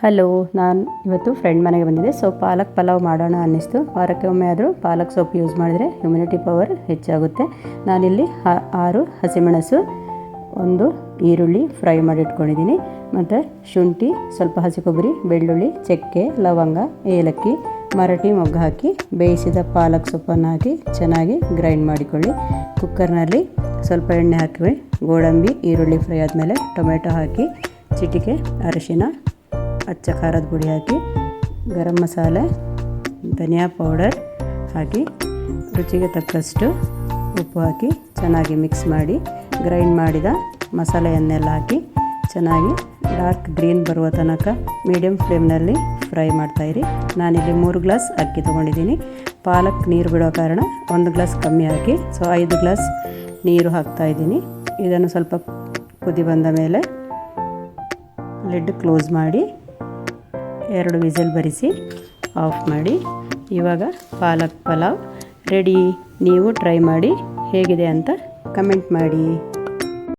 Hello, ನಾನು ಇವತ್ತು friend ಮನೆಗೆ ಬಂದಿದ್ದೆ. ಸೊ ಪಾಲಕ್ ಪಲಾವ್ ಮಾಡೋಣ ಅನ್ನಿಸ್ತು. ವಾರಕ್ಕೆ ಒಮ್ಮೆ ಆದರೂ ಪಾಲಕ್ ಸೊಪ್ಪು ಯೂಸ್ ಮಾಡಿದರೆ ಇಮ್ಯುನಿಟಿ ಪವರ್ ಹೆಚ್ಚಾಗುತ್ತೆ. ನಾನಿಲ್ಲಿ 6 ಹಸಿಮೆಣಸು, 1 ಈರುಳ್ಳಿ ಫ್ರೈ ಮಾಡಿ ಇಟ್ಕೊಂಡಿದ್ದೀನಿ. ಮತ್ತು ಶುಂಠಿ, ಸ್ವಲ್ಪ ಹಸಿ ಕೊಬ್ಬರಿ, ಬೆಳ್ಳುಳ್ಳಿ, ಚಕ್ಕೆ, ಲವಂಗ, ಏಲಕ್ಕಿ, ಮರಾಠಿ ಮೊಗ್ಗು ಹಾಕಿ ಬೇಯಿಸಿದ ಪಾಲಕ್ ಸೊಪ್ಪನ್ನು ಹಾಕಿ ಚೆನ್ನಾಗಿ ಗ್ರೈಂಡ್ ಮಾಡಿಕೊಳ್ಳಿ. ಕುಕ್ಕರ್ನಲ್ಲಿ ಸ್ವಲ್ಪ ಎಣ್ಣೆ ಹಾಕಿ ಗೋಡಂಬಿ, ಈರುಳ್ಳಿ ಫ್ರೈ ಆದಮೇಲೆ ಟೊಮೆಟೊ ಹಾಕಿ ಚಿಟಿಕೆ ಅರಿಶಿನ, ಅಚ್ಚ ಖಾರದ ಪುಡಿ ಹಾಕಿ ಗರಂ ಮಸಾಲೆ, ಧನಿಯಾ ಪೌಡರ್ ಹಾಕಿ ರುಚಿಗೆ ತಕ್ಕಷ್ಟು ಉಪ್ಪು ಹಾಕಿ ಚೆನ್ನಾಗಿ ಮಿಕ್ಸ್ ಮಾಡಿ ಗ್ರೈಂಡ್ ಮಾಡಿದ ಮಸಾಲೆಯನ್ನೆಲ್ಲ ಹಾಕಿ ಚೆನ್ನಾಗಿ ಡಾರ್ಕ್ ಗ್ರೀನ್ ಬರುವ ತನಕ ಮೀಡಿಯಮ್ ಫ್ಲೇಮ್ನಲ್ಲಿ ಫ್ರೈ ಮಾಡ್ತಾಯಿರಿ. ನಾನಿಲ್ಲಿ 3 ಗ್ಲಾಸ್ ಅಕ್ಕಿ ತೊಗೊಂಡಿದ್ದೀನಿ. ಪಾಲಕ್ ನೀರು ಬಿಡೋ ಕಾರಣ 1 ಗ್ಲಾಸ್ ಕಮ್ಮಿ ಹಾಕಿ, ಸೊ 5 ಗ್ಲಾಸ್ ನೀರು ಹಾಕ್ತಾಯಿದ್ದೀನಿ. ಇದನ್ನು ಸ್ವಲ್ಪ ಕುದಿ ಬಂದ ಮೇಲೆ ಲಿಡ್ ಕ್ಲೋಸ್ ಮಾಡಿ 2 ವಿಸಿಲ್ ಬರಿಸಿ ಆಫ್ ಮಾಡಿ. ಇವಾಗ ಪಾಲಕ್ ಪಲಾವ್ ರೆಡಿ. ನೀವು ಟ್ರೈ ಮಾಡಿ ಹೇಗಿದೆ ಅಂತ ಕಮೆಂಟ್ ಮಾಡಿ.